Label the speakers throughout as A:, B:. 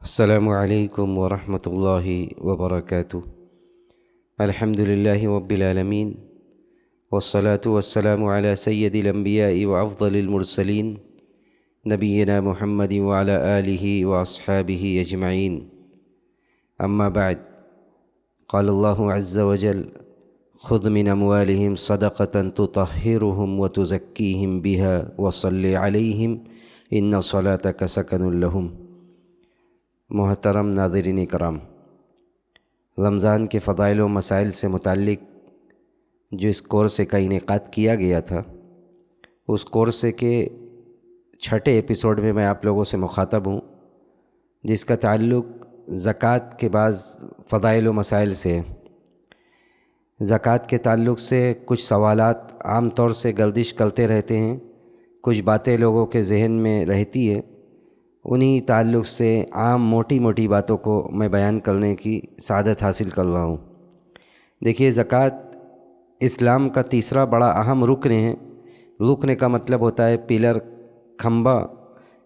A: السلام علیکم ورحمۃ اللہ وبرکاتہ۔ الحمد للہ رب العالمین والصلاة والسلام علی سید الانبیاء وافضل المرسلین نبینا محمد وعلی آلہ واصحابہ اجمعین، اما بعد، قال اللہ عز وجل: خذ من اموالہم صدقۃ تطہرہم وتزکیہم بہا وصل علیہم ان صلاتک سکن لہم۔ محترم ناظرین کرام، رمضان کے فضائل و مسائل سے متعلق جو اس کورسے کا انعقاد کیا گیا تھا، اس کورسے کے چھٹے ایپیسوڈ میں آپ لوگوں سے مخاطب ہوں، جس کا تعلق زکوٰۃ کے بعض فضائل و مسائل سے ہے۔ زکوٰۃ کے تعلق سے کچھ سوالات عام طور سے گردش کرتے رہتے ہیں، کچھ باتیں لوگوں کے ذہن میں رہتی ہے، انہی تعلق سے عام موٹی موٹی باتوں کو میں بیان کرنے کی سعادت حاصل کر رہا ہوں۔ دیکھیے، زکوٰۃ اسلام کا تیسرا بڑا اہم رکن ہے۔ رکن کا مطلب ہوتا ہے پلر، کھمبا۔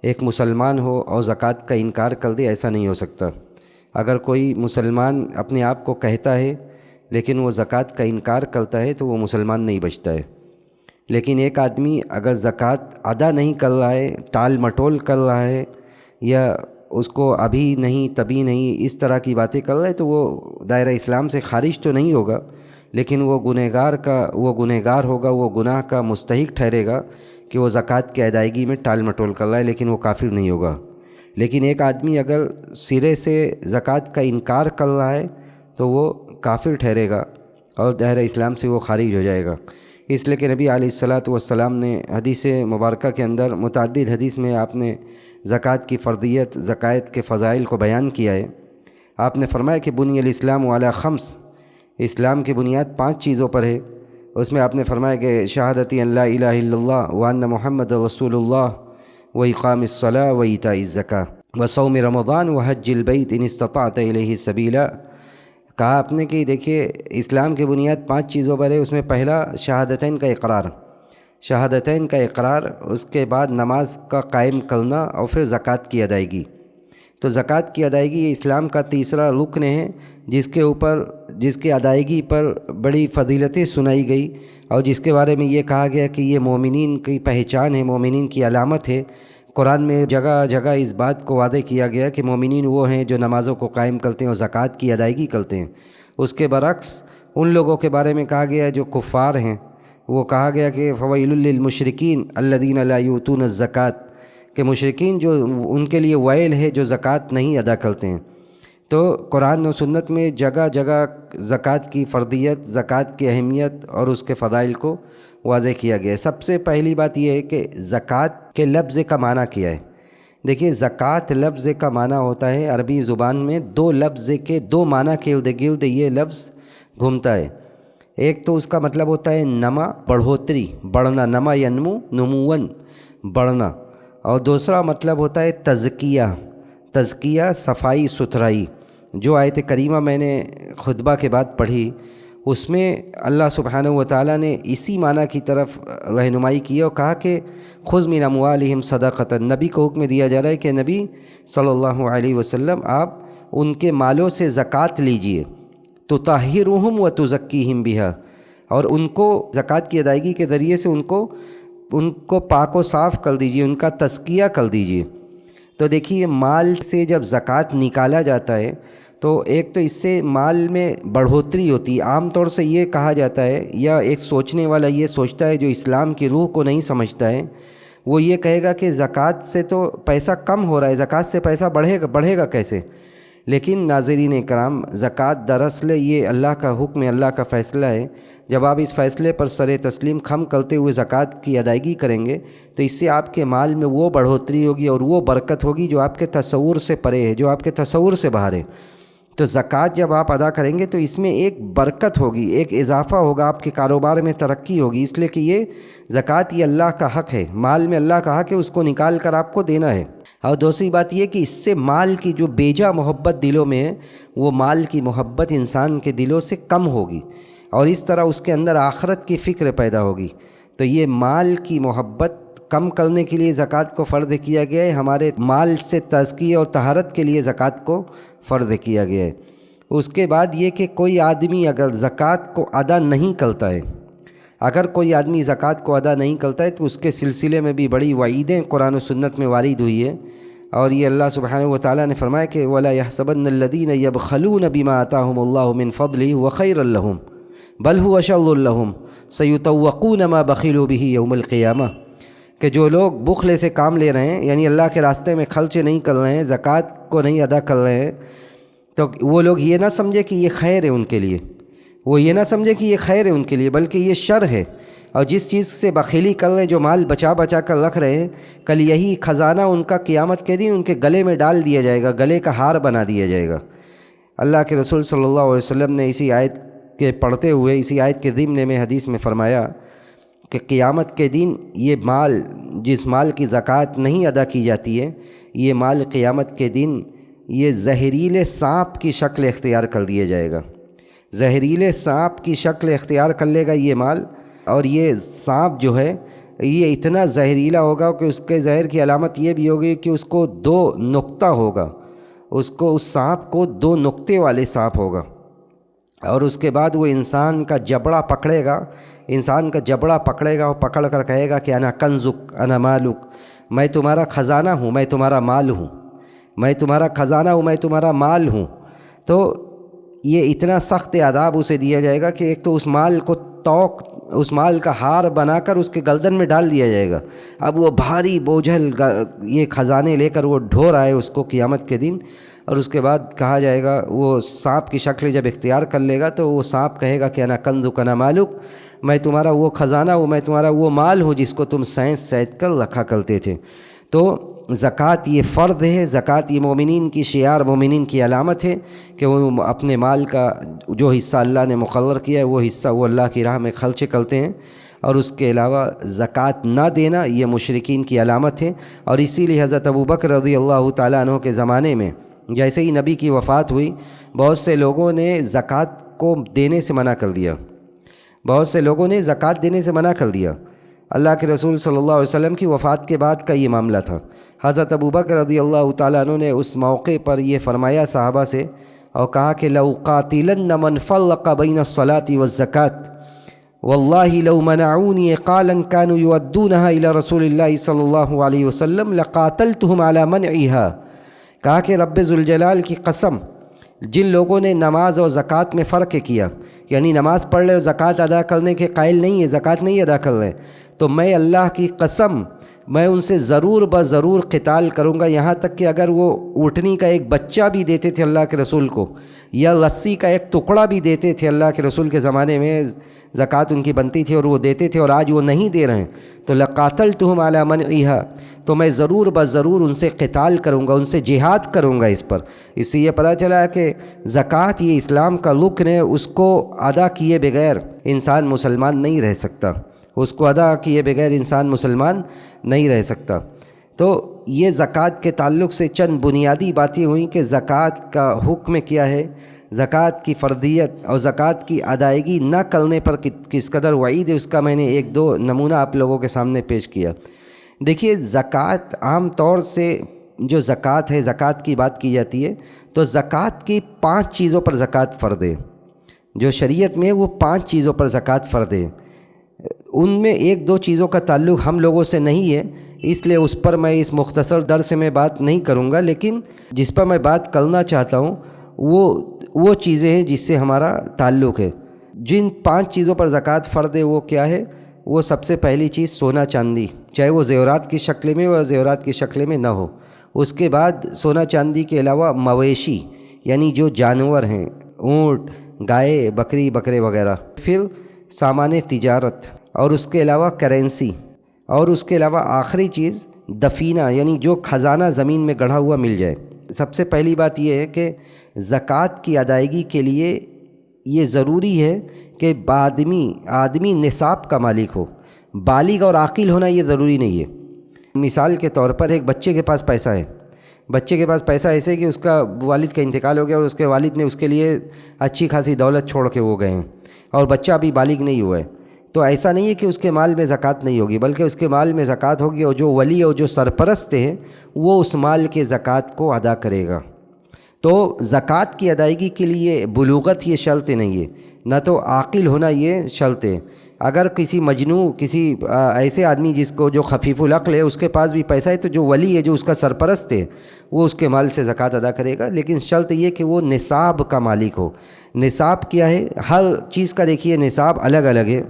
A: ایک مسلمان ہو اور زکوٰۃ کا انکار کر دے، ایسا نہیں ہو سکتا۔ اگر کوئی مسلمان اپنے آپ کو کہتا ہے لیکن وہ زکوٰۃ کا انکار کرتا ہے تو وہ مسلمان نہیں بچتا ہے۔ لیکن ایک آدمی اگر زکوٰۃ ادا نہیں کر رہا ہے، ٹال مٹول کر رہا ہے، یا اس کو ابھی نہیں تبھی نہیں اس طرح کی باتیں کر رہا ہے، تو وہ دائرہ اسلام سے خارج تو نہیں ہوگا، لیکن وہ گنہگار ہوگا، وہ گناہ کا مستحق ٹھہرے گا کہ وہ زکوٰۃ کی ادائیگی میں ٹال مٹول کر رہا ہے، لیکن وہ کافر نہیں ہوگا۔ لیکن ایک آدمی اگر سرے سے زکوٰۃ کا انکار کر رہا ہے تو وہ کافر ٹھہرے گا اور دائرہ اسلام سے وہ خارج ہو جائے گا۔ اس لیے کہ نبی علیہ الصلاۃ والسلام نے حدیث مبارکہ کے اندر متعدد حدیث میں آپ نے زکوٰۃ کی فرضیت، زکوٰۃ کے فضائل کو بیان کیا ہے۔ آپ نے فرمایا کہ بنی الاسلام علی خمس، اسلام کی بنیاد 5 چیزوں پر ہے۔ اس میں آپ نے فرمایا کہ شہادتی ان لا الہ الا اللہ وان محمد رسول اللہ واقام الصلاۃ وایتاء الزکاۃ وصوم رمضان وحج البیت ان استطعت الیہ سبیلا۔ کہا آپ نے کہ دیکھیے، اسلام کی بنیاد 5 چیزوں پر ہے۔ اس میں پہلا شہادتین کا اقرار، شہادتین کا اقرار، اس کے بعد نماز کا قائم کرنا، اور پھر زکوٰۃ کی ادائیگی۔ تو زکوٰۃ کی ادائیگی یہ اسلام کا تیسرا رکن ہے، جس کی ادائیگی پر بڑی فضیلتیں سنائی گئی، اور جس کے بارے میں یہ کہا گیا کہ یہ مومنین کی پہچان ہے، مومنین کی علامت ہے۔ قرآن میں جگہ جگہ اس بات کو واضح کیا گیا کہ مومنین وہ ہیں جو نمازوں کو قائم کرتے ہیں اور زکوٰۃ کی ادائیگی کرتے ہیں۔ اس کے برعکس ان لوگوں کے بارے میں کہا گیا جو کفار ہیں، وہ کہا گیا کہ فویل للمشرکین الذین لا یؤتون الزکاۃ، کہ مشرکین جو ان کے لیے ویل ہے جو زکوٰۃ نہیں ادا کرتے ہیں۔ تو قرآن و سنت میں جگہ جگہ زکوٰۃ کی فرضیت، زکوٰۃ کی اہمیت اور اس کے فضائل کو واضح کیا گیا ہے۔ سب سے پہلی بات یہ ہے کہ زکوٰۃ کے لفظ کا معنی کیا ہے۔ دیکھیے، زکوٰۃ لفظ کا معنی ہوتا ہے عربی زبان میں 2 لفظ کے 2 معنی کے ارد گرد یہ لفظ گھومتا ہے۔ ایک تو اس کا مطلب ہوتا ہے نما، بڑھوتری، بڑھنا، نما ینمو نمون، بڑھنا، اور دوسرا مطلب ہوتا ہے تزکیہ، تزکیہ صفائی ستھرائی۔ جو آیت کریمہ میں نے خطبہ کے بعد پڑھی، اس میں اللہ سبحانہ وتعالیٰ نے اسی معنی کی طرف رہنمائی کی اور کہا کہ خذ من اموالہم صدقۃ۔ نبی کو حکم دیا جا رہا ہے کہ نبی صلی اللہ علیہ وسلم آپ ان کے مالوں سے زکوٰۃ لیجئے، تطہرہم وتزکیہم بہا، اور ان کو زکوٰۃ کی ادائیگی کے ذریعے سے ان کو پاک و صاف کر دیجئے، ان کا تزکیہ کر دیجئے۔ تو دیکھیے، مال سے جب زکوٰۃ نکالا جاتا ہے تو ایک تو اس سے مال میں بڑھوتری ہوتی ہے۔ عام طور سے یہ کہا جاتا ہے، یا ایک سوچنے والا یہ سوچتا ہے جو اسلام کی روح کو نہیں سمجھتا ہے، وہ یہ کہے گا کہ زکوٰۃ سے تو پیسہ کم ہو رہا ہے، زکوٰۃ سے پیسہ بڑھے گا کیسے؟ لیکن ناظرین کرام، زکوٰۃ دراصل یہ اللہ کا حکم ہے، اللہ کا فیصلہ ہے۔ جب آپ اس فیصلے پر سر تسلیم خم کرتے ہوئے زکوٰۃ کی ادائیگی کریں گے تو اس سے آپ کے مال میں وہ بڑھوتری ہوگی اور وہ برکت ہوگی جو آپ کے تصور سے پرے ہے، جو آپ کے تصور سے باہر ہے۔ تو زکوٰۃ جب آپ ادا کریں گے تو اس میں ایک برکت ہوگی، ایک اضافہ ہوگا، آپ کے کاروبار میں ترقی ہوگی، اس لیے کہ یہ زکوٰۃ یہ اللہ کا حق ہے، مال میں اللہ کا حق ہے، اس کو نکال کر آپ کو دینا ہے۔ اور دوسری بات یہ کہ اس سے مال کی جو بیجا محبت دلوں میں ہے، وہ مال کی محبت انسان کے دلوں سے کم ہوگی، اور اس طرح اس کے اندر آخرت کی فکر پیدا ہوگی۔ تو یہ مال کی محبت کم کرنے کے لیے زکوٰۃ کو فرض کیا گیا ہے، ہمارے مال سے تزکیہ اور طہارت کے لیے زکوٰۃ کو فرض کیا گیا ہے۔ اس کے بعد یہ کہ کوئی آدمی اگر زکوٰۃ کو ادا نہیں کرتا ہے، اگر کوئی آدمی زکوٰۃ کو ادا نہیں کرتا ہے تو اس کے سلسلے میں بھی بڑی وعیدیں قرآن و سنت میں وارد ہوئی ہے، اور یہ اللہ سبحانہ و تعالیٰ نے فرمایا کہ وَلَا يَحْسَبَنَّ الَّذِينَ يَبْخَلُونَ بِمَا آتَاهُمُ اللَّهُ مِنْ فَضْلِهِ وَخَيْرًا لَهُمْ بَلْ هُوَ شَرٌّ لَهُمْ سَيُطَوَّقُونَ مَا بَخِلُوا بِهِ يَوْمَ الْقِيَامَةِ کہ جو لوگ بخل سے کام لے رہے ہیں، یعنی اللہ کے راستے میں خرچ نہیں کر رہے ہیں، زکوٰۃ کو نہیں ادا کر رہے ہیں، تو وہ لوگ یہ نہ سمجھے کہ یہ خیر ہے ان کے لیے، وہ یہ نہ سمجھے کہ یہ خیر ہے ان کے لیے، بلکہ یہ شر ہے۔ اور جس چیز سے بخیلی کر رہے ہیں، جو مال بچا بچا کر رکھ رہے ہیں، کل یہی خزانہ ان کا قیامت کے دن ان کے گلے میں ڈال دیا جائے گا، گلے کا ہار بنا دیا جائے گا۔ اللہ کے رسول صلی اللہ علیہ وسلم نے اسی آیت کے پڑھتے ہوئے، اسی آیت کے ضمن میں حدیث میں فرمایا کہ قیامت کے دن یہ مال، جس مال کی زکوٰۃ نہیں ادا کی جاتی ہے، یہ مال قیامت کے دن یہ زہریلے سانپ کی شکل اختیار کر دیا جائے گا، زہریلے سانپ کی شکل اختیار کر لے گا یہ مال، اور یہ سانپ جو ہے یہ اتنا زہریلا ہوگا کہ اس کے زہر کی علامت یہ بھی ہوگی کہ اس کو 2 نقطہ ہوگا، اس سانپ کو 2 نقطے والے سانپ ہوگا، اور اس کے بعد وہ انسان کا جبڑا پکڑے گا، اور پکڑ کر کہے گا کہ انا کنزک انا مالک، میں تمہارا خزانہ ہوں، میں تمہارا مال ہوں، میں تمہارا خزانہ ہوں، میں تمہارا مال ہوں۔ تو یہ اتنا سخت عذاب اسے دیا جائے گا کہ ایک تو اس مال کو اس مال کا ہار بنا کر اس کے گردن میں ڈال دیا جائے گا، اب وہ بھاری بوجھل یہ خزانے لے کر وہ ڈھو رہا ہے اس کو قیامت کے دن، اور اس کے بعد کہا جائے گا، وہ سانپ کی شکل جب اختیار کر لے گا تو وہ سانپ کہے گا کہ انا کنزک انا مالک، میں تمہارا وہ خزانہ ہوں، میں تمہارا وہ مال ہوں جس کو تم سینت کر رکھا کرتے تھے۔ تو زکوٰۃ یہ فرض ہے، زکوٰۃ یہ مومنین کی شعار، مومنین کی علامت ہے کہ وہ اپنے مال کا جو حصہ اللہ نے مقرر کیا ہے وہ حصہ وہ اللہ کی راہ میں خرچ کرتے ہیں، اور اس کے علاوہ زکوٰۃ نہ دینا یہ مشرکین کی علامت ہے۔ اور اسی لیے حضرت ابوبکر رضی اللہ تعالیٰ عنہ کے زمانے میں جیسے ہی نبی کی وفات ہوئی، بہت سے لوگوں نے زکوٰۃ کو دینے سے منع کر دیا، دینے سے منع کر دیا۔ اللہ کے رسول صلی اللہ علیہ وسلم کی وفات کے بعد کا یہ معاملہ تھا۔ حضرت ابوبکر رضی اللہ تعالیٰ عنہ نے اس موقع پر یہ فرمایا صحابہ سے، اور کہا کہ لو قاتلن من فرق بین الصلاۃ والزکاۃ واللہ لو منعونی قالا كانوا يؤدونها الى رسول اللہ صلی اللہ علیہ وسلم لقاتلتهم على منعها۔ کہا کہ رب ذوالجلال کی قسم، جن لوگوں نے نماز اور زکوٰۃ میں فرق کیا، یعنی نماز پڑھ لے اور زکوٰۃ ادا کرنے کے قائل نہیں ہے، زکوٰۃ نہیں ادا کر رہے، تو میں اللہ کی قسم میں ان سے ضرور بضرور قتال کروں گا، یہاں تک کہ اگر وہ اونٹنی کا ایک بچہ بھی دیتے تھے اللہ کے رسول کو، یا رسی کا ایک ٹکڑا بھی دیتے تھے، اللہ کے رسول کے زمانے میں زکوٰۃ ان کی بنتی تھی اور وہ دیتے تھے، اور آج وہ نہیں دے رہے ہیں، تو لقاتلتہم علی منعہا، تو میں ضرور بضرور ان سے قتال کروں گا، ان سے جہاد کروں گا اس پر۔ اس سے یہ پتہ چلا کہ زکوٰۃ یہ اسلام کا رکن ہے، اس کو ادا کیے بغیر انسان مسلمان نہیں رہ سکتا، اس کو ادا کیے بغیر انسان مسلمان نہیں رہ سکتا۔ تو یہ زکوٰۃ کے تعلق سے چند بنیادی باتیں ہوئیں کہ زکوٰۃ کا حکم کیا ہے، زکوٰۃ کی فرضیت اور زکوٰۃ کی ادائیگی نہ کرنے پر کس قدر وعید ہے، اس کا میں نے 1-2 نمونہ آپ لوگوں کے سامنے پیش کیا۔ دیکھیے، زکوٰۃ عام طور سے جو زکوٰۃ ہے، زکوٰۃ کی بات کی جاتی ہے تو زکوٰۃ کی 5 چیزوں پر زکوٰۃ فرض ہے، جو شریعت میں وہ 5 چیزوں پر زکوٰۃ فرض ہے۔ ان میں 1-2 چیزوں کا تعلق ہم لوگوں سے نہیں ہے، اس لیے اس پر میں اس مختصر درس میں بات نہیں کروں گا، لیکن جس پر میں بات کرنا چاہتا ہوں وہ چیزیں ہیں جس سے ہمارا تعلق ہے۔ جن 5 چیزوں پر زکوٰۃ فرض ہے وہ کیا ہے؟ وہ سب سے پہلی چیز سونا چاندی، چاہے وہ زیورات کی شکل میں ہو یا زیورات کی شکل میں نہ ہو۔ اس کے بعد سونا چاندی کے علاوہ مویشی، یعنی جو جانور ہیں، اونٹ، گائے، بکری، بکرے وغیرہ۔ پھر سامان تجارت، اور اس کے علاوہ کرنسی، اور اس کے علاوہ آخری چیز دفینہ، یعنی جو خزانہ زمین میں گڑھا ہوا مل جائے۔ سب سے پہلی بات یہ ہے کہ زکوٰۃ کی ادائیگی کے لیے یہ ضروری ہے کہ آدمی نصاب کا مالک ہو، بالغ اور عاقل ہونا یہ ضروری نہیں ہے۔ مثال کے طور پر ایک بچے کے پاس پیسہ ہے، بچے کے پاس پیسہ ایسے کہ اس کا والد کا انتقال ہو گیا اور اس کے والد نے اس کے لیے اچھی خاصی دولت چھوڑ کے وہ گئے ہیں، اور بچہ ابھی بالغ نہیں ہوا ہے، تو ایسا نہیں ہے کہ اس کے مال میں زکوٰۃ نہیں ہوگی، بلکہ اس کے مال میں زکوٰۃ ہوگی، اور جو ولی اور جو سرپرست ہیں وہ اس مال کے زکوٰۃ کو ادا کرے گا۔ تو زکوٰۃ کی ادائیگی کے لیے بلوغت یہ شرط نہیں ہے، نہ تو عاقل ہونا یہ شرط ہے۔ اگر کسی مجنون، کسی ایسے آدمی جس کو جو خفیف العقل ہے، اس کے پاس بھی پیسہ ہے، تو جو ولی ہے، جو اس کا سرپرست ہے، وہ اس کے مال سے زکوٰۃ ادا کرے گا، لیکن شرط یہ کہ وہ نصاب کا مالک ہو۔ نصاب کیا ہے؟ ہر چیز کا دیکھیے نصاب الگ الگ ہے۔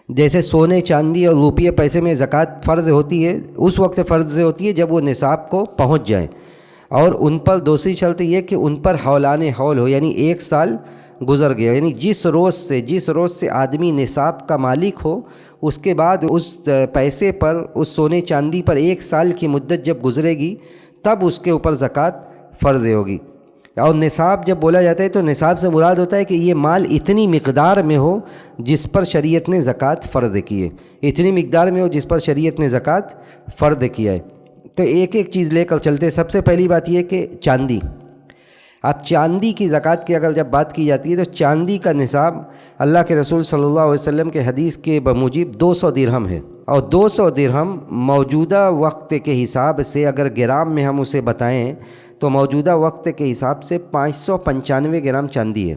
A: جیسے سونے، چاندی اور روپیے پیسے میں زکوٰۃ فرض ہوتی ہے، اس وقت فرض ہوتی ہے جب وہ نصاب کو پہنچ جائیں، اور ان پر دوسری شرط یہ کہ ان پر حولان حول ہو، یعنی 1 سال گزر گیا، یعنی جس روز سے آدمی نصاب کا مالک ہو، اس کے بعد اس پیسے پر، اس سونے چاندی پر 1 سال کی مدت جب گزرے گی تب اس کے اوپر زکوٰۃ فرض ہوگی۔ اور نصاب جب بولا جاتا ہے تو نصاب سے مراد ہوتا ہے کہ یہ مال اتنی مقدار میں ہو جس پر شریعت نے زکوٰۃ فرض کی ہے، اتنی مقدار میں ہو جس پر شریعت نے زکوٰۃ فرض کیا ہے۔ تو ایک ایک چیز لے کر چلتے۔ سب سے پہلی بات یہ کہ چاندی، اب چاندی کی زکوٰۃ کی اگر جب بات کی جاتی ہے تو چاندی کا نصاب اللہ کے رسول صلی اللہ علیہ وسلم کے حدیث کے بموجب 200 درہم ہے، اور 200 درہم موجودہ وقت کے حساب سے اگر گرام میں ہم اسے بتائیں تو موجودہ وقت کے حساب سے 595 گرام چاندی ہے،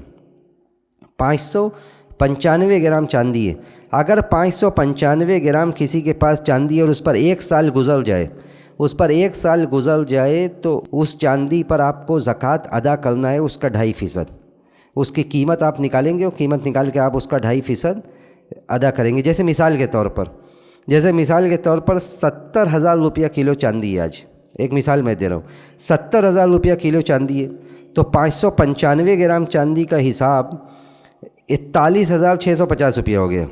A: 595 گرام چاندی ہے۔ اگر 595 گرام کسی کے پاس چاندی ہے اور اس پر 1 سال گزر جائے تو اس چاندی پر آپ کو زکوٰۃ ادا کرنا ہے اس کا 2.5%۔ اس کی قیمت آپ نکالیں گے، اور قیمت نکال کے آپ اس کا 2.5% ادا کریں گے۔ جیسے مثال کے طور پر 70,000 روپیہ کلو چاندی ہے آج، ایک مثال میں دے رہا ہوں، 70,000 روپیہ کلو چاندی ہے، تو 595 گرام چاندی کا حساب 41,650 روپیہ ہو گیا،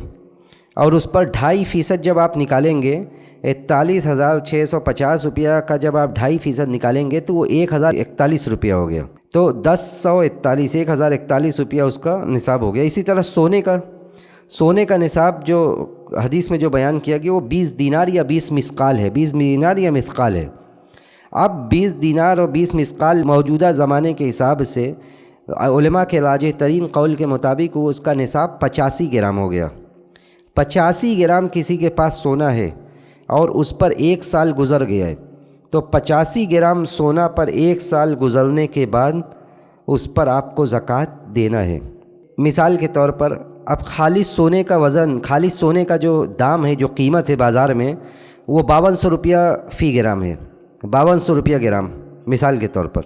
A: اور اس پر 2.5% جب آپ نکالیں گے، 41,650 روپیہ کا جب آپ 2.5% نکالیں گے تو وہ 1,041 روپیہ ہو گیا، تو 1,041 روپیہ اس کا نصاب ہو گیا۔ اسی طرح سونے کا نصاب جو حدیث میں جو بیان کیا گیا وہ 20 دینار یا 20 مثقال ہے، 20 دینار یا مثقال ہے۔ اب 20 دینار اور 20 مثقال موجودہ زمانے کے حساب سے علماء کے راجح ترین قول کے مطابق وہ اس کا نصاب 85 گرام ہو گیا۔ 85 گرام کسی کے پاس سونا ہے اور اس پر 1 سال گزر گیا ہے، تو 85 گرام سونا پر 1 سال گزرنے کے بعد اس پر آپ کو زکوٰۃ دینا ہے۔ مثال کے طور پر اب خالص سونے کا وزن، خالص سونے کا جو دام ہے، جو قیمت ہے بازار میں، وہ 5200 روپیہ فی گرام ہے، 5200 روپیہ گرام مثال کے طور پر،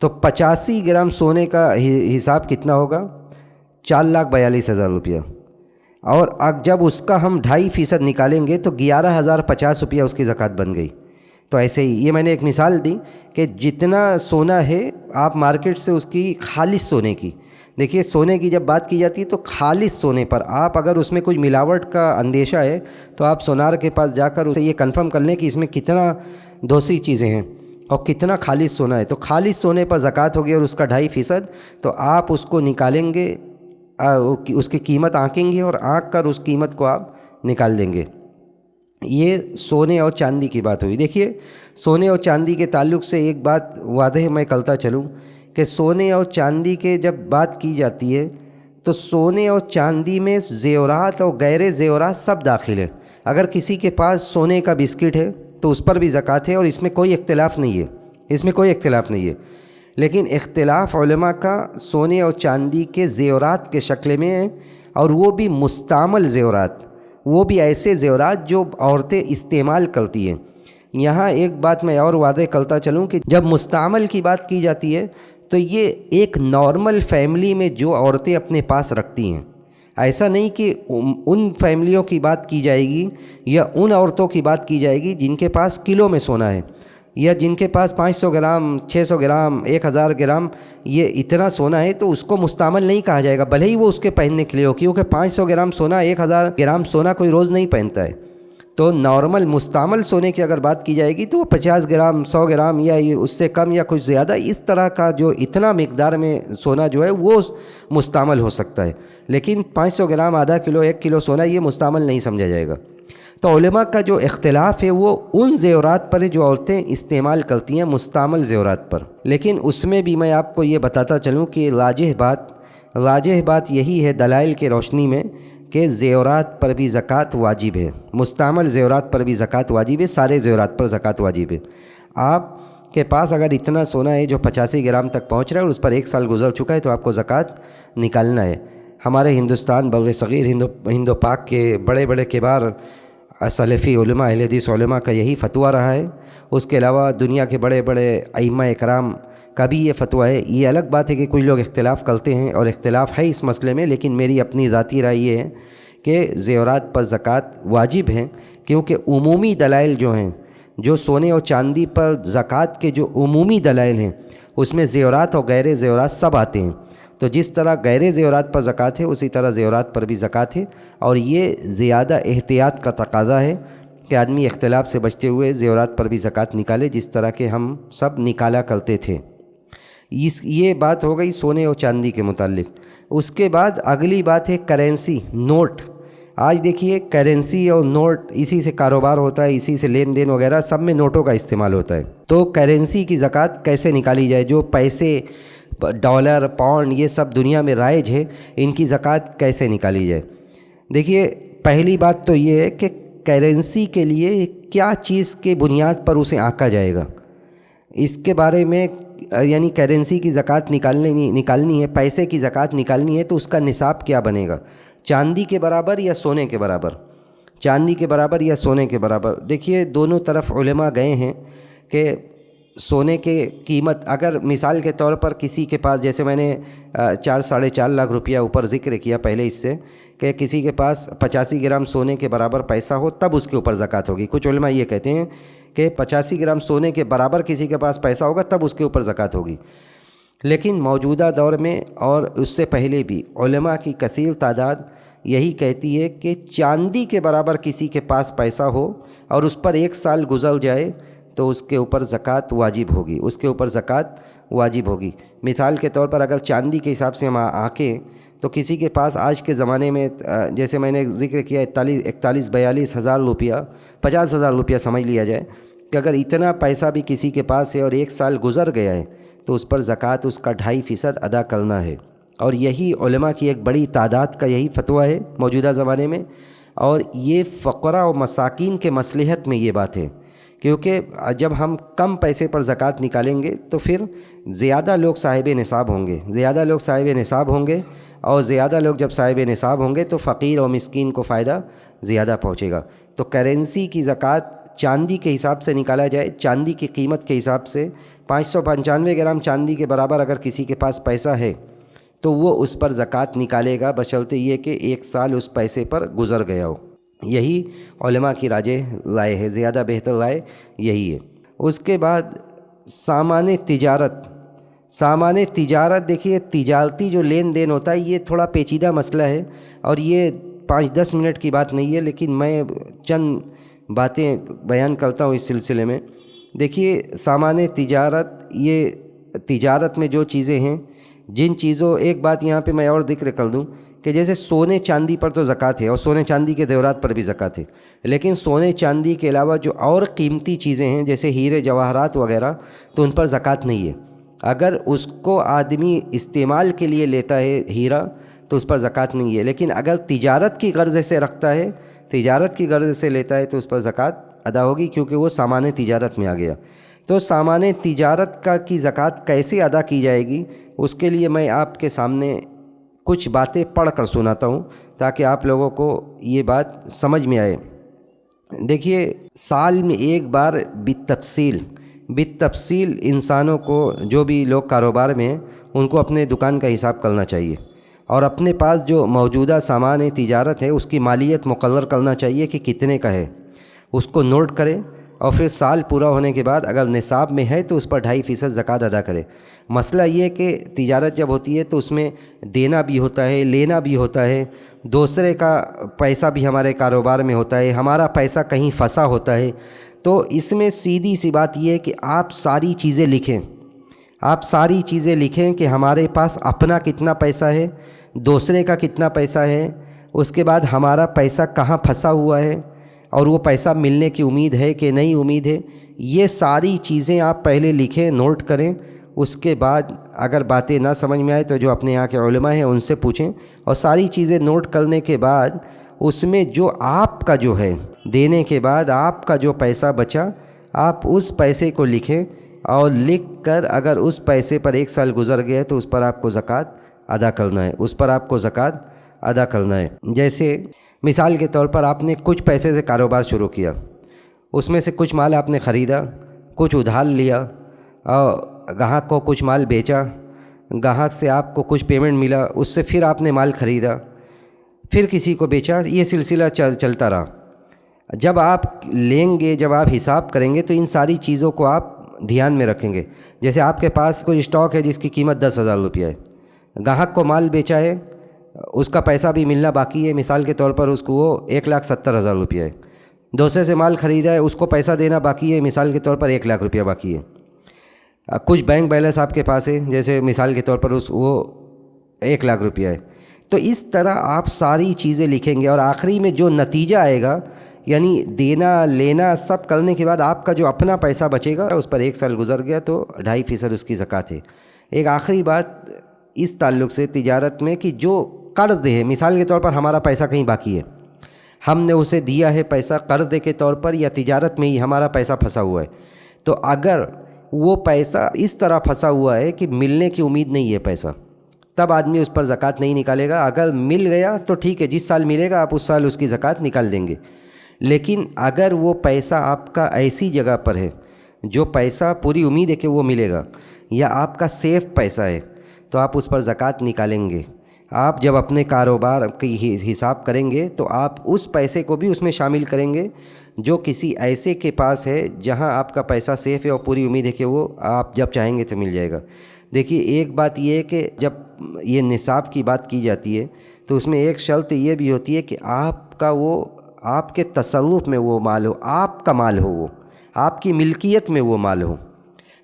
A: تو 85 گرام سونے کا حساب کتنا ہوگا؟ 4,42,000 روپیہ، اور جب اس کا ہم 2.5% نکالیں گے تو 11,050 روپیہ اس کی زکوٰۃ بن گئی۔ تو ایسے ہی یہ میں نے ایک مثال دی کہ جتنا سونا ہے آپ مارکیٹ سے اس کی خالص سونے کی، دیکھیے سونے کی جب بات کی جاتی ہے تو خالص سونے پر آپ اگر اس میں کوئی ملاوٹ کا اندیشہ ہے تو آپ سونار کے پاس جا کر اسے یہ کنفرم کر لیں کہ اس میں کتنا دوسری چیزیں ہیں اور کتنا خالص سونا ہے، تو خالص سونے پر زکوٰۃ ہوگی اور اس کا 2.5%، تو آپ اس کو نکالیں گے، اس کی قیمت آنکیں گے اور آنک کر اس قیمت کو آپ نکال دیں گے۔ یہ سونے اور چاندی کی بات ہوئی۔ دیکھیے سونے اور چاندی کے تعلق سے ایک بات واضح میں کرتا چلوں کہ سونے اور چاندی کے جب بات کی جاتی ہے تو سونے اور چاندی میں زیورات اور غیر زیورات سب داخل ہیں۔ اگر کسی کے پاس سونے کا بسکٹ ہے تو اس پر بھی زکوٰۃ ہے، اور اس میں کوئی اختلاف نہیں ہے، لیکن اختلاف علماء کا سونے اور چاندی کے زیورات کے شکل میں ہے، اور وہ بھی مستعمل زیورات، وہ بھی ایسے زیورات جو عورتیں استعمال کرتی ہیں۔ یہاں ایک بات میں اور واضح کرتا چلوں کہ جب مستعمل کی بات کی جاتی ہے تو یہ ایک نارمل فیملی میں جو عورتیں اپنے پاس رکھتی ہیں، ایسا نہیں کہ ان فیملیوں کی بات کی جائے گی یا ان عورتوں کی بات کی جائے گی جن کے پاس کلو میں سونا ہے، یا جن کے پاس 500 گرام 600 گرام 1000 گرام یہ اتنا سونا ہے، تو اس کو مستعمل نہیں کہا جائے گا، بھلے ہی وہ اس کے پہننے کے لیے ہو، کیونکہ 500 گرام سونا 1000 گرام سونا کوئی روز نہیں پہنتا ہے۔ تو نارمل مستعمل سونے کی اگر بات کی جائے گی تو وہ 50 گرام 100 گرام یا اس سے کم یا کچھ زیادہ، اس طرح کا جو اتنا مقدار میں سونا جو ہے وہ مستعمل ہو سکتا ہے، لیکن 500 گرام آدھا کلو 1 کلو سونا یہ مستعمل نہیں سمجھا جائے گا۔ تو علماء کا جو اختلاف ہے وہ ان زیورات پر ہے جو عورتیں استعمال کرتی ہیں، مستعمل زیورات پر، لیکن اس میں بھی میں آپ کو یہ بتاتا چلوں کہ راجح بات یہی ہے دلائل کے روشنی میں کہ زیورات پر بھی زکوٰۃ واجب ہے، مستعمل زیورات پر بھی زکوٰۃ واجب ہے، سارے زیورات پر زکوٰۃ واجب ہے۔ آپ کے پاس اگر اتنا سونا ہے جو 85 گرام تک پہنچ رہا ہے اور اس پر 1 سال گزر چکا ہے تو آپ کو زکوٰۃ نکالنا ہے۔ ہمارے ہندوستان بر صغیر ہند و پاک کے بڑے بڑے کبار سلفی علماء، اہل حدیث علماء کا یہی فتویٰ رہا ہے۔ اس کے علاوہ دنیا کے بڑے بڑے ائمہ اکرام کا بھی یہ فتویٰ ہے۔ یہ الگ بات ہے کہ کچھ لوگ اختلاف کرتے ہیں اور اختلاف ہے اس مسئلے میں، لیکن میری اپنی ذاتی رائے یہ ہے کہ زیورات پر زکوٰۃ واجب ہے، کیونکہ عمومی دلائل جو ہیں، جو سونے اور چاندی پر زکوٰۃ کے جو عمومی دلائل ہیں اس میں زیورات اور غیر زیورات سب آتے ہیں۔ تو جس طرح غیر زیورات پر زکوٰۃ ہے اسی طرح زیورات پر بھی زکوٰۃ ہے، اور یہ زیادہ احتیاط کا تقاضا ہے کہ آدمی اختلاف سے بچتے ہوئے زیورات پر بھی زکوٰۃ نکالے، جس طرح کہ ہم سب نکالا کرتے تھے۔ یہ بات ہو گئی سونے اور چاندی کے متعلق۔ اس کے بعد اگلی بات ہے کرنسی، نوٹ۔ آج دیکھیے کرنسی اور نوٹ، اسی سے کاروبار ہوتا ہے، اسی سے لین دین وغیرہ سب میں نوٹوں کا استعمال ہوتا ہے۔ تو کرنسی کی زکوٰۃ کیسے نکالی جائے؟ جو پیسے، ڈالر، پاؤنڈ، یہ سب دنیا میں رائج ہے، ان کی زکوٰۃ کیسے نکالی جائے؟ دیکھیے پہلی بات تو یہ ہے کہ کرنسی کے لیے کیا چیز کے بنیاد پر اسے آنکا جائے گا، اس کے بارے میں، یعنی کرنسی کی زکوٰۃ نکالنی ہے، پیسے کی زکوٰۃ نکالنی ہے تو اس کا نصاب کیا بنے گا؟ چاندی کے برابر یا سونے کے برابر؟ چاندی کے برابر یا سونے کے برابر؟ دیکھیے دونوں طرف علماء گئے ہیں کہ سونے کے قیمت، اگر مثال کے طور پر کسی کے پاس، جیسے میں نے 4-4.5 لاکھ روپیہ اوپر ذکر کیا پہلے اس سے، کہ کسی کے پاس 85 گرام سونے کے برابر پیسہ ہو تب اس کے اوپر زکوٰۃ ہوگی۔ کچھ علماء یہ کہتے ہیں کہ 85 گرام سونے کے برابر کسی کے پاس پیسہ ہوگا تب اس کے اوپر زکوٰۃ ہوگی۔ لیکن موجودہ دور میں اور اس سے پہلے بھی علماء کی کثیر تعداد یہی کہتی ہے کہ چاندی کے برابر کسی کے پاس پیسہ ہو اور اس پر 1 سال گزر جائے تو اس کے اوپر زکوٰۃ واجب ہوگی، اس کے اوپر زکوٰۃ واجب ہوگی۔ مثال کے طور پر اگر چاندی کے حساب سے ہم آنکیں تو کسی کے پاس آج کے زمانے میں، جیسے میں نے ذکر کیا 41-42 ہزار روپیہ، 50 ہزار روپیہ سمجھ لیا جائے کہ اگر اتنا پیسہ بھی کسی کے پاس ہے اور 1 سال گزر گیا ہے تو اس پر زکوٰۃ اس کا 2.5% ادا کرنا ہے۔ اور یہی علماء کی ایک بڑی تعداد کا یہی فتویٰ ہے موجودہ زمانے میں، اور یہ فقراء و مساکین کے مصلحت میں یہ بات ہے، کیونکہ جب ہم کم پیسے پر زکوٰۃ نکالیں گے تو پھر زیادہ لوگ صاحب نصاب ہوں گے، زیادہ لوگ صاحب نصاب ہوں گے، اور زیادہ لوگ جب صاحب نصاب ہوں گے تو فقیر اور مسکین کو فائدہ زیادہ پہنچے گا۔ تو کرنسی کی زکوٰۃ چاندی کے حساب سے نکالا جائے، چاندی کی قیمت کے حساب سے 595 گرام چاندی کے برابر اگر کسی کے پاس پیسہ ہے تو وہ اس پر زکوٰۃ نکالے گا، بشرطے یہ کہ 1 سال اس پیسے پر گزر گیا ہو۔ یہی علماء کی رائے ہے، زیادہ بہتر رائے یہی ہے۔ اس کے بعد سامان تجارت، دیکھیے تجارتی جو لین دین ہوتا ہے یہ تھوڑا پیچیدہ مسئلہ ہے، اور یہ 5-10 منٹ کی بات نہیں ہے، لیکن میں چند باتیں بیان کرتا ہوں اس سلسلے میں۔ دیکھیے سامان تجارت، یہ تجارت میں جو چیزیں ہیں، جن چیزوں، ایک بات یہاں پہ میں اور ذکر کر دوں کہ جیسے سونے چاندی پر تو زکوٰۃ ہے اور سونے چاندی کے زیورات پر بھی زکوٰۃ ہے، لیکن سونے چاندی کے علاوہ جو اور قیمتی چیزیں ہیں جیسے ہیرے جواہرات وغیرہ تو ان پر زکوٰۃ نہیں ہے۔ اگر اس کو آدمی استعمال کے لیے لیتا ہے ہیرا تو اس پر زکوٰۃ نہیں ہے، لیکن اگر تجارت کی غرض سے رکھتا ہے، تجارت کی غرض سے لیتا ہے تو اس پر زکوٰۃ ادا ہوگی، کیونکہ وہ سامان تجارت میں آ گیا۔ تو سامان تجارت کی زکوٰۃ کیسے ادا کی جائے گی، اس کے لیے میں آپ کے سامنے کچھ باتیں پڑھ کر سناتا ہوں تاکہ آپ لوگوں کو یہ بات سمجھ میں آئے۔ دیکھیے سال میں ایک بار بالتفصیل انسانوں کو، جو بھی لوگ کاروبار میں ہیں، ان کو اپنے دکان کا حساب کرنا چاہیے، اور اپنے پاس جو موجودہ سامان تجارت ہے اس کی مالیت مقرر کرنا چاہیے کہ کتنے کا ہے، اس کو نوٹ کرے، اور پھر سال پورا ہونے کے بعد اگر نصاب میں ہے تو اس پر 2.5% زکوٰۃ ادا کرے۔ مسئلہ یہ ہے کہ تجارت جب ہوتی ہے تو اس میں دینا بھی ہوتا ہے، لینا بھی ہوتا ہے، دوسرے کا پیسہ بھی ہمارے کاروبار میں ہوتا ہے، ہمارا پیسہ کہیں پھنسا ہوتا ہے۔ تو اس میں سیدھی سی بات یہ ہے کہ آپ ساری چیزیں لکھیں کہ ہمارے پاس اپنا کتنا پیسہ ہے، دوسرے کا کتنا پیسہ ہے، اس کے بعد ہمارا پیسہ کہاں پھنسا ہوا ہے، اور وہ پیسہ ملنے کی امید ہے کہ نہیں امید ہے۔ یہ ساری چیزیں آپ پہلے لکھیں، نوٹ کریں، اس کے بعد اگر باتیں نہ سمجھ میں آئے تو جو اپنے یہاں کے علماء ہیں ان سے پوچھیں، اور ساری چیزیں نوٹ کرنے کے بعد اس میں جو آپ کا جو ہے دینے کے بعد آپ کا جو پیسہ بچا آپ اس پیسے کو لکھیں، اور لکھ کر اگر اس پیسے پر 1 سال گزر گیا تو اس پر آپ کو زکوٰۃ ادا کرنا ہے، اس پر آپ کو زکوٰۃ ادا کرنا ہے۔ جیسے مثال کے طور پر آپ نے کچھ پیسے سے کاروبار شروع کیا، اس میں سے کچھ مال آپ نے خریدا، کچھ ادھار لیا، اور گاہک کو کچھ مال بیچا، گاہک سے آپ کو کچھ پیمنٹ ملا، اس سے پھر آپ نے مال خریدا، پھر کسی کو بیچا، یہ سلسلہ چلتا رہا۔ جب آپ لیں گے، جب آپ حساب کریں گے تو ان ساری چیزوں کو آپ دھیان میں رکھیں گے۔ جیسے آپ کے پاس کوئی اسٹاک ہے جس کی قیمت 10,000 روپیہ ہے، گاہک کو مال بیچا ہے، اس کا پیسہ بھی ملنا باقی ہے، مثال کے طور پر اس کو وہ 1,70,000 روپیہ ہے۔ دوسرے سے مال خریدا ہے، اس کو پیسہ دینا باقی ہے، مثال کے طور پر 1,00,000 روپیہ باقی ہے۔ کچھ بینک بیلنس آپ کے پاس ہے، جیسے مثال کے طور پر وہ 1,00,000 روپیہ ہے۔ تو اس طرح آپ ساری چیزیں لکھیں گے، اور آخری میں جو نتیجہ آئے گا، یعنی دینا لینا سب کرنے کے بعد آپ کا جو اپنا پیسہ بچے گا اس پر 1 سال گزر گیا تو 2.5% اس کی زکوٰۃ ہے۔ ایک آخری بات اس تعلق سے تجارت میں کہ جو قرض ہے، مثال کے طور پر ہمارا پیسہ کہیں باقی ہے، ہم نے اسے دیا ہے پیسہ قرض کے طور پر، یا تجارت میں ہی ہمارا پیسہ پھنسا ہوا ہے، تو اگر وہ پیسہ اس طرح پھنسا ہوا ہے کہ ملنے کی امید نہیں ہے پیسہ، تب آدمی اس پر زکوٰۃ نہیں نکالے گا۔ اگر مل گیا تو ٹھیک ہے، جس سال ملے گا آپ اس سال اس کی زکوٰۃ نکال دیں گے۔ لیکن اگر وہ پیسہ آپ کا ایسی جگہ پر ہے جو پیسہ پوری امید ہے کہ وہ ملے گا، یا آپ کا سیف پیسہ ہے، تو آپ اس پر زکوٰۃ نکالیں گے۔ آپ جب اپنے کاروبار کی حساب کریں گے تو آپ اس پیسے کو بھی اس میں شامل کریں گے جو کسی ایسے کے پاس ہے جہاں آپ کا پیسہ سیف ہے اور پوری امید ہے کہ وہ آپ جب چاہیں گے تو مل جائے گا۔ دیکھیے، ایک بات یہ ہے کہ جب یہ نصاب کی بات کی جاتی ہے تو اس میں ایک شرط یہ بھی ہوتی ہے کہ آپ کا وہ آپ کے تصرف میں وہ مال ہو، آپ کا مال ہو، وہ آپ کی ملکیت میں وہ مال ہو۔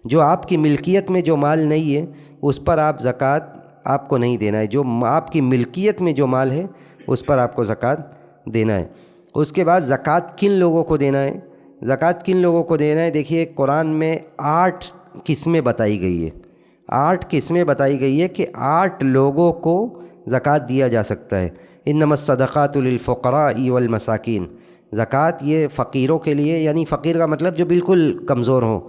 A: جو آپ کی ملکیت میں جو مال نہیں ہے اس پر آپ زکوٰۃ آپ کو نہیں دینا ہے۔ جو آپ کی ملکیت میں جو مال ہے اس پر آپ کو زکوٰۃ دینا ہے۔ اس کے بعد زکوٰۃ کن لوگوں کو دینا ہے؟ زکوٰۃ کن لوگوں کو دینا ہے؟ دیکھیے، قرآن میں 8 قسمیں بتائی گئی ہے، 8 قسمیں بتائی گئی ہے کہ 8 لوگوں کو زکوٰۃ دیا جا سکتا ہے۔ انما الصدقات للفقراء والمساکین، زکوٰۃ یہ فقیروں کے لیے، یعنی فقیر کا مطلب جو بالکل کمزور ہوں،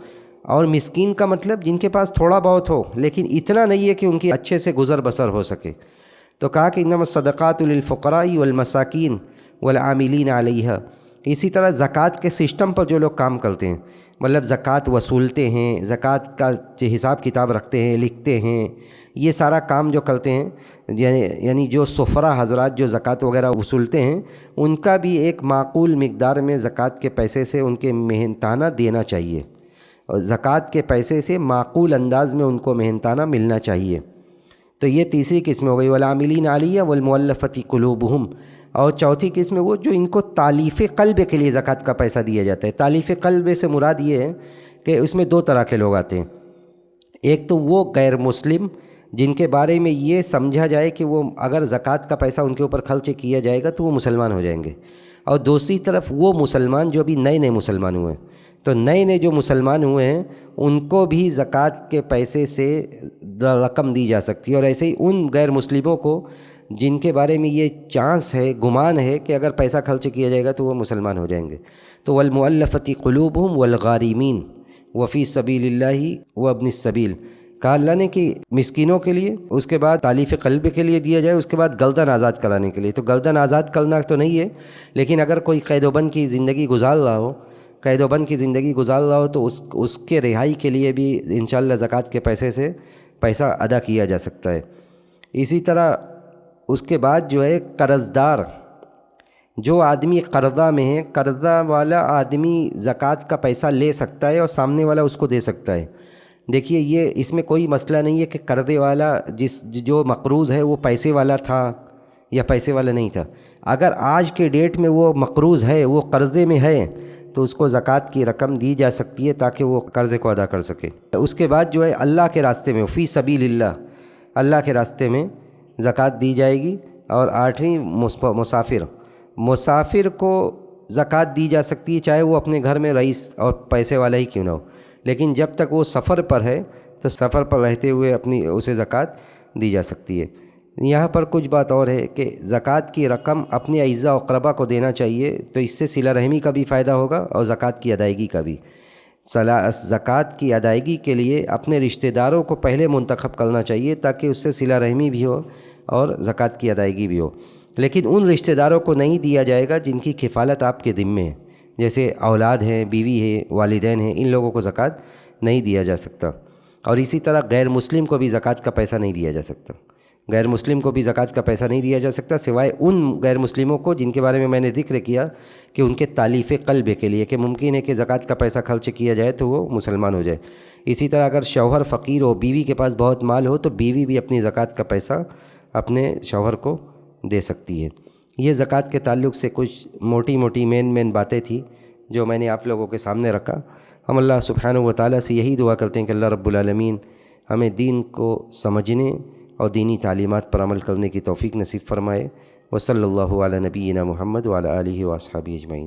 A: اور مسکین کا مطلب جن کے پاس تھوڑا بہت ہو لیکن اتنا نہیں ہے کہ ان کی اچھے سے گزر بسر ہو سکے۔ تو کہا کہ انما الصدقات للفقراء والمساکین والعاملین علیہا۔ اسی طرح زکوٰۃ کے سسٹم پر جو لوگ کام کرتے ہیں، مطلب زکوٰۃ وصولتے ہیں، زکوٰۃ کا حساب کتاب رکھتے ہیں، لکھتے ہیں، یہ سارا کام جو کرتے ہیں، یعنی جو سفرا حضرات جو زکوٰۃ وغیرہ وصولتے ہیں، ان کا بھی ایک معقول مقدار میں زکوٰۃ کے پیسے سے ان کے محنتانہ دینا چاہیے، اور زکوٰۃ کے پیسے سے معقول انداز میں ان کو محنتانہ ملنا چاہیے۔ تو یہ تیسری قسم ہو گئی، والعاملین علیہ والمؤلفۃ قلوبہم۔ اور چوتھی قسم وہ جو ان کو تالیف قلب کے لیے زکوٰۃ کا پیسہ دیا جاتا ہے۔ تالیف قلب سے مراد یہ ہے کہ اس میں 2 طرح کے لوگ آتے ہیں۔ ایک تو وہ غیر مسلم جن کے بارے میں یہ سمجھا جائے کہ وہ اگر زکوٰۃ کا پیسہ ان کے اوپر خرچ کیا جائے گا تو وہ مسلمان ہو جائیں گے، اور دوسری طرف وہ مسلمان جو ابھی نئے مسلمان ہوئے ہیں۔ تو نئے جو مسلمان ہوئے ہیں ان کو بھی زکوٰۃ کے پیسے سے رقم دی جا سکتی ہے، اور ایسے ہی ان غیر مسلموں کو جن کے بارے میں یہ چانس ہے، گمان ہے کہ اگر پیسہ خرچ کیا جائے گا تو وہ مسلمان ہو جائیں گے۔ تو والمؤلفۃ قلوبہم والغارمین وفی سبیل اللہ وابن السبیل، کہا اللہ نے کہ مسکینوں کے لیے، اس کے بعد تالیف قلب کے لیے دیا جائے، اس کے بعد گردن آزاد کرانے کے لیے۔ تو گردن آزاد کرنا تو نہیں ہے، لیکن اگر کوئی قید و بند کی زندگی گزار رہا ہو، قید و بند کی زندگی گزار رہا ہو تو اس کے رہائی کے لیے بھی انشاءاللہ زکوٰۃ کے پیسے سے پیسہ ادا کیا جا سکتا ہے۔ اسی طرح اس کے بعد جو ہے قرض دار، جو آدمی قرضہ میں ہے، قرضہ والا آدمی زکوٰۃ کا پیسہ لے سکتا ہے اور سامنے والا اس کو دے سکتا ہے۔ دیکھیے، یہ اس میں کوئی مسئلہ نہیں ہے کہ قرضے والا جو مقروض ہے وہ پیسے والا تھا یا پیسے والا نہیں تھا۔ اگر آج کے ڈیٹ میں وہ مقروض ہے، وہ قرضے میں ہے، تو اس کو زکوٰۃ کی رقم دی جا سکتی ہے تاکہ وہ قرضے کو ادا کر سکے۔ اس کے بعد جو ہے اللہ کے راستے میں، فی سبیل اللہ، اللہ کے راستے میں زکوٰۃ دی جائے گی۔ اور 8ویں مسافر کو زکوٰۃ دی جا سکتی ہے، چاہے وہ اپنے گھر میں رئیس اور پیسے والا ہی کیوں نہ ہو، لیکن جب تک وہ سفر پر ہے تو سفر پر رہتے ہوئے اپنی اسے زکوٰۃ دی جا سکتی ہے۔ یہاں پر کچھ بات اور ہے کہ زکوٰۃ کی رقم اپنے اعزاء و اقربا کو دینا چاہیے، تو اس سے صلہ رحمی کا بھی فائدہ ہوگا اور زکوٰۃ کی ادائیگی کا بھی۔ زکوٰۃ کی ادائیگی کے لیے اپنے رشتہ داروں کو پہلے منتخب کرنا چاہیے تاکہ اس سے صلہ رحمی بھی ہو اور زکوٰۃ کی ادائیگی بھی ہو، لیکن ان رشتہ داروں کو نہیں دیا جائے گا جن کی کفالت آپ کے ذمے ہے، جیسے اولاد ہیں، بیوی ہے، والدین ہیں، ان لوگوں کو زکوٰۃ نہیں دیا جا سکتا۔ اور اسی طرح غیر مسلم کو بھی زکوٰۃ کا پیسہ نہیں دیا جا سکتا، غیر مسلم کو بھی زکوٰۃ کا پیسہ نہیں دیا جا سکتا سوائے ان غیر مسلموں کو جن کے بارے میں نے ذکر کیا کہ ان کے تالیف قلب کے لیے کہ ممکن ہے کہ زکوٰۃ کا پیسہ خرچ کیا جائے تو وہ مسلمان ہو جائے۔ اسی طرح اگر شوہر فقیر ہو، بیوی کے پاس بہت مال ہو، تو بیوی بھی اپنی زکوٰۃ کا پیسہ اپنے شوہر کو دے سکتی ہے۔ یہ زکوٰۃ کے تعلق سے کچھ موٹی موٹی مین باتیں تھیں جو میں نے آپ لوگوں کے سامنے رکھا۔ ہم اللہ سبحانہ و تعالیٰ سے یہی دعا کرتے ہیں کہ اللہ رب العالمین ہمیں دین کو سمجھنے اور دینی تعلیمات پر عمل کرنے کی توفیق نصیب فرمائے۔ وصلی اللہ علی نبینا محمد وعلی آلہ واصحابہ اجمعین۔